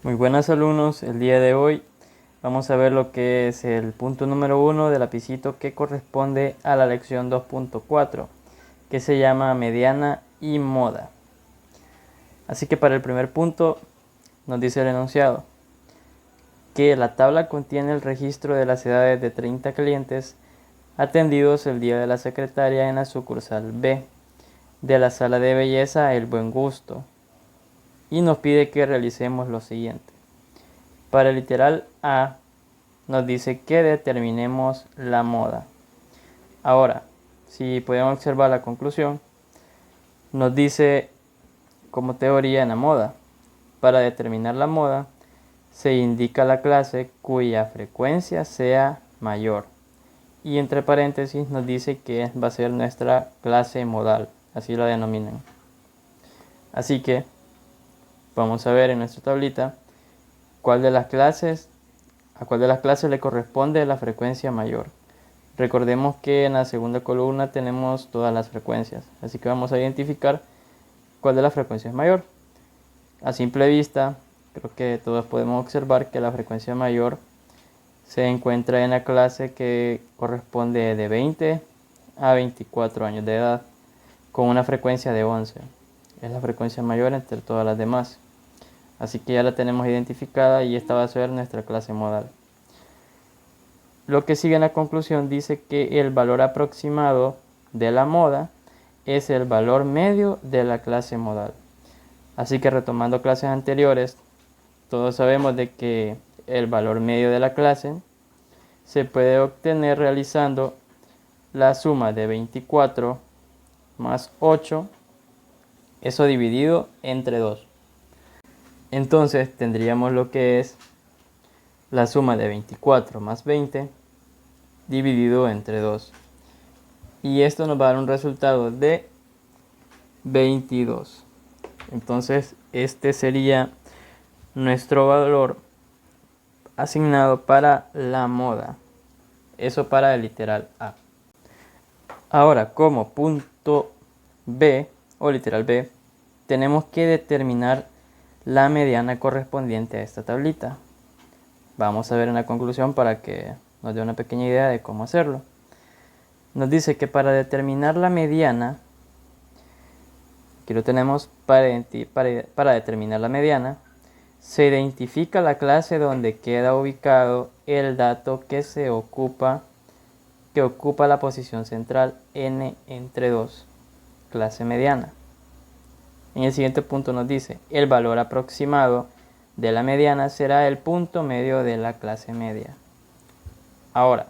Muy buenas alumnos, el día de hoy vamos a ver lo que es el punto número 1 del lapicito que corresponde a la lección 2.4 que se llama mediana y moda. Así que para el primer punto nos dice el enunciado que la tabla contiene el registro de las edades de 30 clientes atendidos el día de la secretaria en la sucursal B de la sala de belleza El Buen Gusto y nos pide que realicemos lo siguiente. Para el literal A nos dice que determinemos la moda. Ahora, si podemos observar la conclusión, nos dice como teoría en la moda. Para determinar la moda, se indica la clase cuya frecuencia sea mayor. Y entre paréntesis nos dice que va a ser nuestra clase modal, así la denominan. Así que vamos a ver en nuestra tablita a cuál de las clases le corresponde la frecuencia mayor. Recordemos que en la segunda columna tenemos todas las frecuencias, así que vamos a identificar cuál de las frecuencias es mayor. A simple vista, creo que todos podemos observar que la frecuencia mayor se encuentra en la clase que corresponde de 20 a 24 años de edad, con una frecuencia de 11. Es la frecuencia mayor entre todas las demás. Así que ya la tenemos identificada y esta va a ser nuestra clase modal. Lo que sigue en la conclusión dice que el valor aproximado de la moda es el valor medio de la clase modal. Así que retomando clases anteriores, todos sabemos de que el valor medio de la clase se puede obtener realizando la suma de 24 más 8, eso dividido entre 2. Entonces tendríamos lo que es la suma de 24 más 20 dividido entre 2. Y esto nos va a dar un resultado de 22. Entonces este sería nuestro valor asignado para la moda. Eso para el literal A. Ahora, como punto B o literal B, tenemos que determinar la mediana correspondiente a esta tablita. Vamos a ver en la conclusión para que nos dé una pequeña idea de cómo hacerlo. Nos dice que para determinar la mediana, aquí lo tenemos, para determinar la mediana, se identifica la clase donde queda ubicado el dato que ocupa la posición central n entre 2, clase mediana. En el siguiente punto nos dice, el valor aproximado de la mediana será el punto medio de la clase media. Ahora,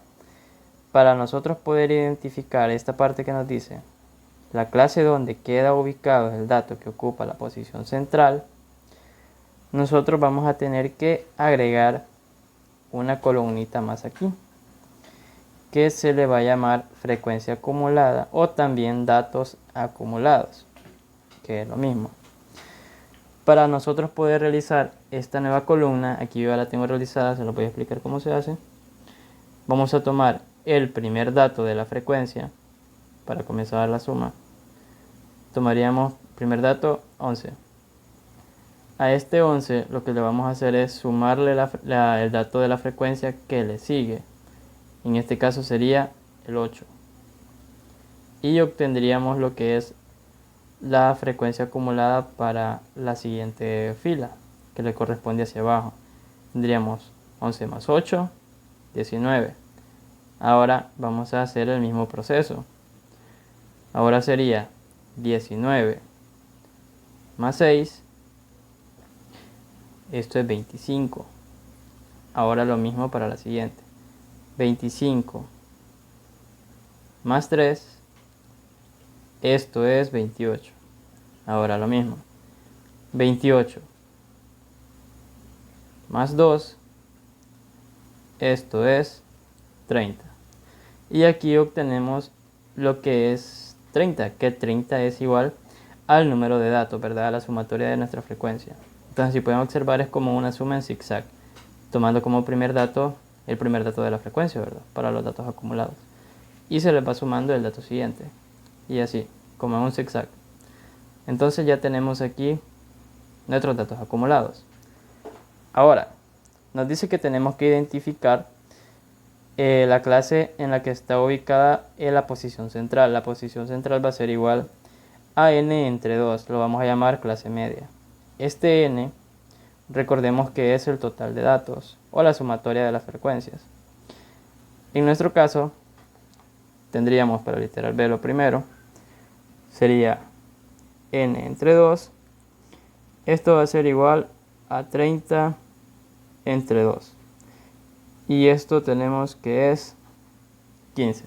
para nosotros poder identificar esta parte que nos dice, la clase donde queda ubicado el dato que ocupa la posición central, nosotros vamos a tener que agregar una columnita más aquí, que se le va a llamar frecuencia acumulada o también datos acumulados, que es lo mismo. Para nosotros poder realizar esta nueva columna, aquí yo ya la tengo realizada, se lo voy a explicar cómo se hace. Vamos a tomar el primer dato de la frecuencia para comenzar la suma. Tomaríamos primer dato 11. A este 11 lo que le vamos a hacer es sumarle el dato de la frecuencia que le sigue. En este caso sería el 8. Y obtendríamos lo que es la frecuencia acumulada para la siguiente fila, que le corresponde hacia abajo. Tendríamos 11 más 8, 19. Ahora vamos a hacer el mismo proceso. Ahora sería 19 más 6. Esto es 25. Ahora lo mismo para la siguiente. 25 más 3. Esto es 28. Ahora lo mismo. 28 más 2. Esto es 30. Y aquí obtenemos lo que es 30, que 30 es igual al número de datos, ¿verdad? A la sumatoria de nuestra frecuencia. Entonces, si pueden observar, es como una suma en zigzag, tomando como primer dato el primer dato de la frecuencia, ¿verdad? Para los datos acumulados. Y se les va sumando el dato siguiente. Y así, como en un zigzag. Entonces ya tenemos aquí nuestros datos acumulados. Ahora, nos dice que tenemos que identificar la clase en la que está ubicada en la posición central. La posición central va a ser igual a n entre 2. Lo vamos a llamar clase media. Este n, recordemos que es el total de datos o la sumatoria de las frecuencias. En nuestro caso, tendríamos para el literal B lo primero, sería n entre 2. Esto va a ser igual a 30 entre 2. Y esto tenemos que es 15.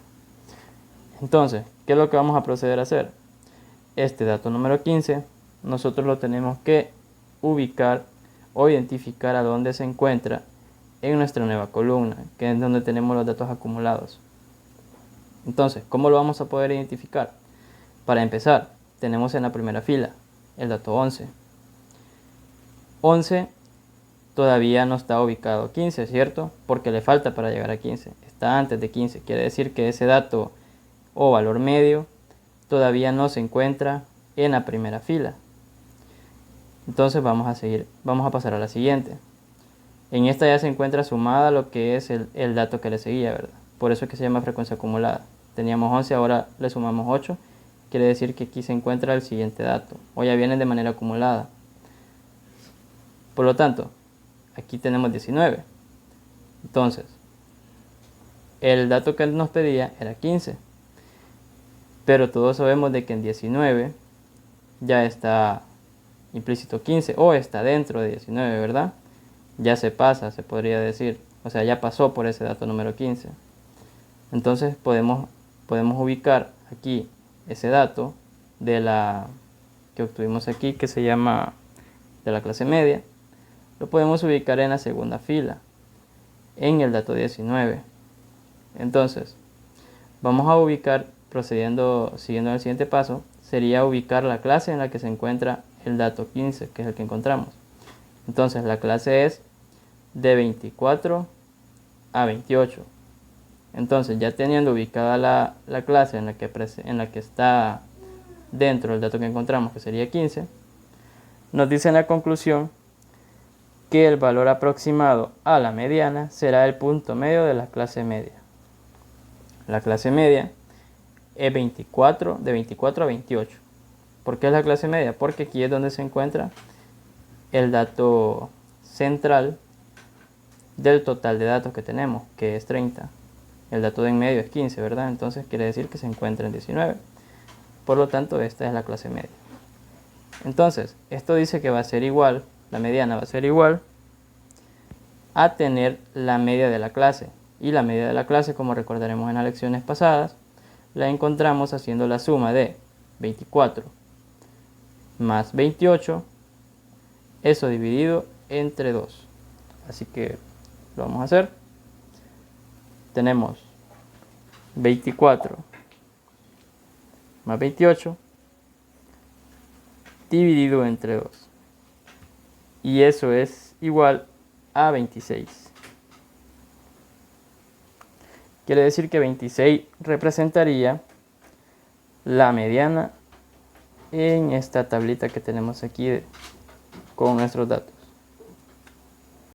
Entonces, ¿qué es lo que vamos a proceder a hacer? Este dato número 15, nosotros lo tenemos que ubicar o identificar a dónde se encuentra en nuestra nueva columna, que es donde tenemos los datos acumulados. Entonces, ¿cómo lo vamos a poder identificar? Para empezar, tenemos en la primera fila el dato 11. 11 todavía no está ubicado 15, ¿cierto? Porque le falta para llegar a 15. Está antes de 15. Quiere decir que ese dato o valor medio todavía no se encuentra en la primera fila. Entonces vamos a pasar a la siguiente. En esta ya se encuentra sumada lo que es el dato que le seguía, ¿verdad? Por eso es que se llama frecuencia acumulada. Teníamos 11, ahora le sumamos 8. Quiere decir que aquí se encuentra el siguiente dato. O ya vienen de manera acumulada. Por lo tanto, aquí tenemos 19. Entonces, el dato que nos pedía era 15. Pero todos sabemos de que en 19 ya está implícito 15 o está dentro de 19, ¿verdad? Ya se pasa, se podría decir. O sea, ya pasó por ese dato número 15. Entonces podemos ubicar aquí ese dato de la que obtuvimos aquí, que se llama de la clase media. Lo podemos ubicar en la segunda fila, en el dato 19. Entonces, vamos a ubicar, siguiendo el siguiente paso, sería ubicar la clase en la que se encuentra el dato 15, que es el que encontramos. Entonces, la clase es de 24 a 28. Entonces, ya teniendo ubicada la clase en la que está dentro del dato que encontramos, que sería 15, nos dice en la conclusión que el valor aproximado a la mediana será el punto medio de la clase media. La clase media es de 24 a 28. ¿Por qué es la clase media? Porque aquí es donde se encuentra el dato central del total de datos que tenemos, que es 30. El dato de en medio es 15, ¿verdad? Entonces quiere decir que se encuentra en 19. Por lo tanto, esta es la clase media. Entonces, esto dice que va a ser igual, la mediana va a ser igual a tener la media de la clase. Y la media de la clase, como recordaremos en las lecciones pasadas, la encontramos haciendo la suma de 24 más 28, eso dividido entre 2. Así que lo vamos a hacer. Tenemos 24 más 28 dividido entre 2. Y eso es igual a 26. Quiere decir que 26 representaría la mediana en esta tablita que tenemos aquí con nuestros datos.